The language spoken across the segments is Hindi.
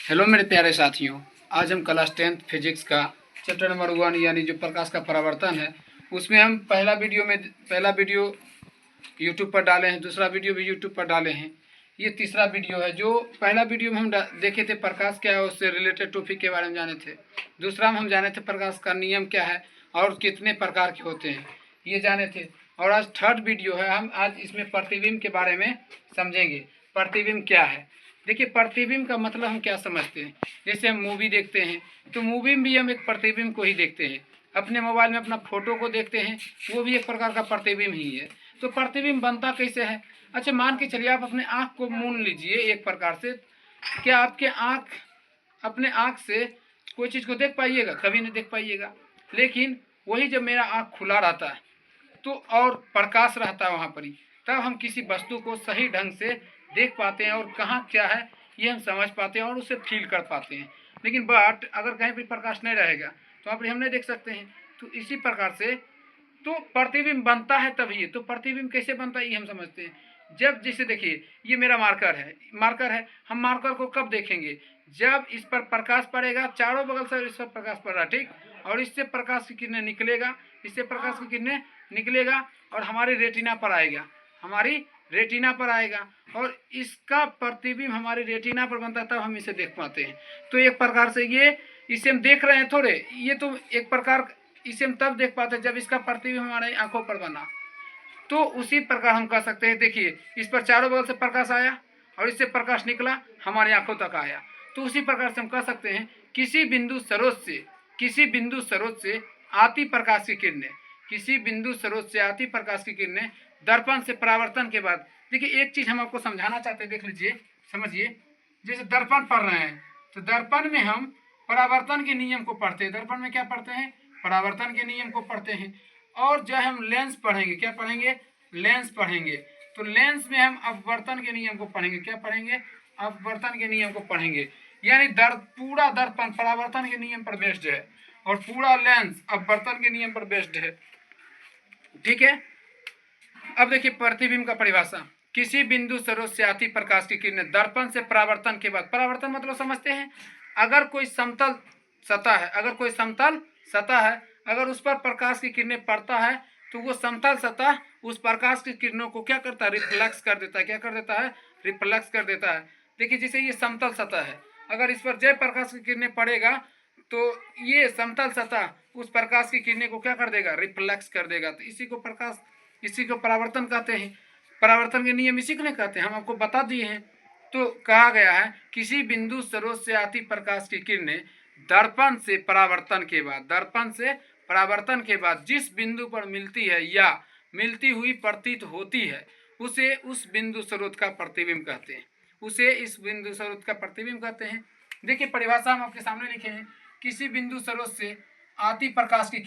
हेलो मेरे प्यारे साथियों। आज हम क्लास 10th फिजिक्स का चैप्टर नंबर 1 यानी जो प्रकाश का परावर्तन है उसमें हम पहला वीडियो यूट्यूब पर डाले हैं, दूसरा वीडियो भी यूट्यूब पर डाले हैं। ये तीसरा वीडियो है। जो पहला वीडियो में हम देखे थे प्रकाश क्या है, उससे रिलेटेड टॉपिक के बारे में जाने थे। दूसरा में हम जाने थे प्रकाश का नियम क्या है और कितने प्रकार के होते हैं, ये जाने थे। और आज थर्ड वीडियो है, हम आज इसमें प्रतिबिंब के बारे में समझेंगे। प्रतिबिंब क्या है? देखिए, प्रतिबिंब का मतलब हम क्या समझते हैं। जैसे हम मूवी देखते हैं तो मूवी में भी हम एक प्रतिबिंब को ही देखते हैं। अपने मोबाइल में अपना फोटो को देखते हैं, वो भी एक प्रकार का प्रतिबिंब ही है। तो प्रतिबिंब बनता कैसे है? अच्छा, मान के चलिए आप अपने आँख को मूंद लीजिए एक प्रकार से। क्या आपके आँख अपने आँख से कोई चीज़ को देख पाइएगा? कभी नहीं देख पाइएगा। लेकिन वही जब मेरा आँख खुला रहता है तो और प्रकाश रहता है वहाँ पर ही, तब हम किसी वस्तु को सही ढंग से देख पाते हैं और कहाँ क्या है ये हम समझ पाते हैं और उसे फील कर पाते हैं। लेकिन बट अगर कहीं भी प्रकाश नहीं रहेगा तो वहाँ पर हम नहीं देख सकते हैं। तो इसी प्रकार से तो प्रतिबिंब बनता है तभी। तो प्रतिबिंब कैसे बनता है ये हम समझते हैं। जब जैसे देखिए, ये मेरा मार्कर है। हम मार्कर को कब देखेंगे? जब इस पर प्रकाश पड़ेगा, चारों बगल से इस पर प्रकाश पड़ रहा, ठीक, और इससे प्रकाश की किरणें निकलेगा, इससे प्रकाश की किरणें निकलेगा और हमारी रेटिना पर आएगा, हमारी रेटिना पर आएगा और इसका प्रतिबिंब हमारी रेटिना पर बनता है, तब हम इसे देख पाते हैं। तो एक प्रकार से ये इसे हम देख रहे हैं थोड़े, ये तो एक प्रकार इसे हम तब देख पाते हैं जब इसका प्रतिबिंब हमारी आंखों पर बना। तो उसी प्रकार हम कह सकते हैं, देखिए इस पर चारों बगल से प्रकाश आया और इससे प्रकाश निकला, हमारी आंखों तक आया। तो उसी प्रकार से हम कह सकते हैं किसी बिंदु स्रोत से आती प्रकाश की किरणें, किसी बिंदु स्रोत से आती प्रकाश की किरणें दर्पण से परावर्तन के बाद। देखिए, एक चीज हम आपको समझाना चाहते हैं, देख लीजिए, समझिए। जैसे दर्पण पढ़ रहे हैं तो दर्पण में हम परावर्तन के नियम को पढ़ते हैं। दर्पण में क्या पढ़ते हैं? परावर्तन के नियम को पढ़ते हैं। और जब हम लेंस पढ़ेंगे, क्या पढ़ेंगे? लेंस पढ़ेंगे। तो लेंस में हम अपवर्तन के नियम को पढ़ेंगे। क्या पढ़ेंगे? अपवर्तन के नियम को पढ़ेंगे। यानी पूरा दर्पण परावर्तन के नियम पर बेस्ड है और पूरा लेंस अपवर्तन के नियम पर बेस्ड है, ठीक है। अब देखिए प्रतिबिंब का परिभाषा। किसी बिंदु स्रोत से आती प्रकाश की किरणें दर्पण से परावर्तन के बाद, परावर्तन मतलब समझते हैं, अगर कोई समतल सतह है, अगर उस पर प्रकाश की किरणें पड़ता है तो वो समतल सतह उस प्रकाश की किरणों को क्या करता है? रिफ्लेक्स कर देता है। क्या कर देता है? रिफ्लेक्स कर देता है। देखिए, जैसे ये समतल सतह है, अगर इस पर जय प्रकाश की किरणें पड़ेगा तो ये समतल सतह उस प्रकाश की किरणें को क्या कर देगा? रिफ्लेक्स कर देगा। तो इसी को परावर्तन कहते हैं। परावर्तन के नियम इसी को नहीं कहते, हम आपको बता दिए हैं। तो कहा गया है किसी बिंदु स्रोत से आती प्रकाश की किरणें दर्पण से परावर्तन के बाद जिस बिंदु पर मिलती है या मिलती हुई प्रतीत होती है उसे उस बिंदु स्रोत का प्रतिबिंब कहते हैं। उसे इस बिंदु स्रोत का प्रतिबिंब कहते हैं। देखिए, परिभाषा हम आपके सामने लिखे हैं। किसी बिंदु स्रोत से आती प्रकाश की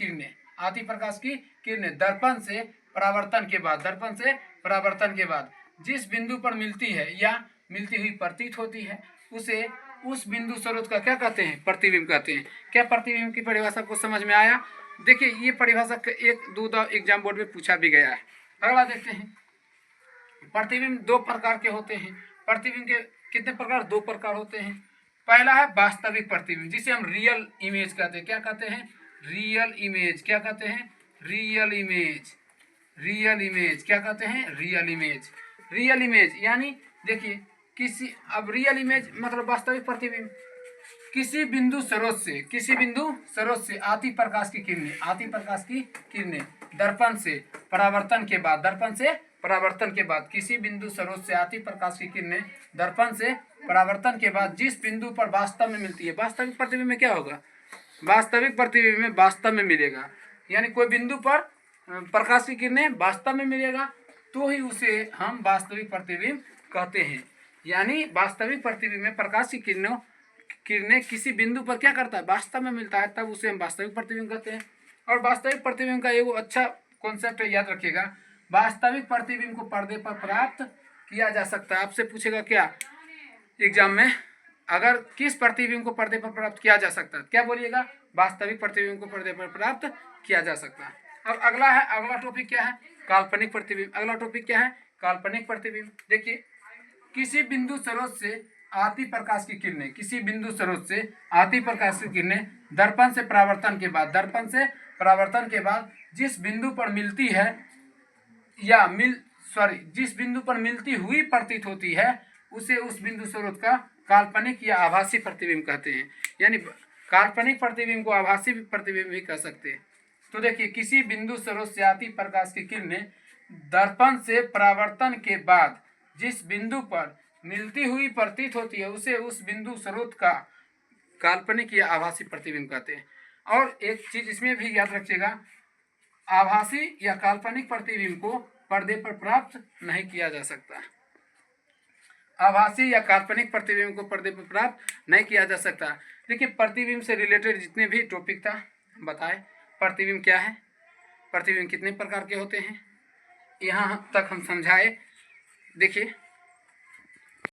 किरणें दर्पण से परावर्तन के बाद जिस बिंदु पर मिलती है या मिलती हुई प्रतीत होती है उसे उस बिंदु स्रोत का क्या कहते हैं? प्रतिबिंब कहते हैं। क्या प्रतिबिंब की परिभाषा को समझ में आया? देखिए, ये परिभाषा एक दो एग्जाम बोर्ड में पूछा भी गया है। अगला देखते हैं। प्रतिबिंब दो प्रकार के होते हैं। प्रतिबिंब के कितने प्रकार? दो प्रकार होते हैं। पहला है वास्तविक प्रतिबिंब, जिसे हम रियल इमेज कहते हैं। क्या कहते हैं? Real image. क्या कहते हैं? Real image. क्या कहते हैं? रियल इमेज यानी देखिए रियल इमेज मतलब वास्तविक प्रतिबिंब। किसी बिंदु स्रोत से आती प्रकाश की किरणें दर्पण से परावर्तन के बाद किसी बिंदु स्रोत से आती प्रकाश की किरणें दर्पण से परावर्तन के बाद जिस बिंदु पर वास्तव में मिलती है, वास्तविक प्रतिबिंब में क्या होगा? वास्तविक प्रतिबिंब में वास्तव में मिलेगा, यानी कोई बिंदु पर प्रकाश की किरणें वास्तव में मिलेगा तो ही उसे हम वास्तविक प्रतिबिंब कहते हैं। यानी वास्तविक प्रतिबिंब में प्रकाश की किरणें किसी बिंदु पर क्या करता है? वास्तव में मिलता है, तब उसे हम वास्तविक प्रतिबिंब कहते हैं। और वास्तविक प्रतिबिंब का एक अच्छा कॉन्सेप्ट याद रखिएगा। वास्तविक प्रतिबिंब को पर्दे पर प्राप्त किया जा सकता है। आपसे पूछेगा क्या एग्जाम में, अगर किस प्रतिबिंब को पर्दे पर प्राप्त किया जा सकता है, क्या बोलिएगा? वास्तविक प्रतिबिंब को पर्दे पर प्राप्त किया जा सकता है। अब अगला टॉपिक क्या है? काल्पनिक प्रतिबिंब। अगला टॉपिक क्या है? काल्पनिक प्रतिबिंब। देखिए, किसी बिंदु स्रोत से आती प्रकाश की किरणें, किसी बिंदु स्रोत से आती प्रकाश की किरणें दर्पण से परावर्तन के बाद जिस बिंदु पर मिलती है या जिस बिंदु पर मिलती हुई प्रतीत होती है उसे उस बिंदु स्रोत का काल्पनिक या आभासी प्रतिबिंब कहते हैं। यानी काल्पनिक प्रतिबिंब को आभासी प्रतिबिंब भी कह सकते हैं। तो देखिए, किसी बिंदु स्रोत से आती प्रकाश की किरणें दर्पण से परावर्तन के बाद जिस बिंदु पर मिलती हुई प्रतीत होती है उसे उस बिंदु स्रोत का काल्पनिक या आभासी प्रतिबिंब कहते हैं। और एक चीज इसमें भी याद रखिएगा, आभासी या काल्पनिक प्रतिबिंब को पर्दे पर प्राप्त नहीं किया जा सकता। आभासी या काल्पनिक प्रतिबिंब को पर्दे पर प्राप्त नहीं किया जा सकता। देखिए, प्रतिबिंब से रिलेटेड जितने भी टॉपिक था बताए। प्रतिबिंब क्या है, प्रतिबिंब कितने प्रकार के होते हैं, यहाँ तक हम समझाए। देखिए,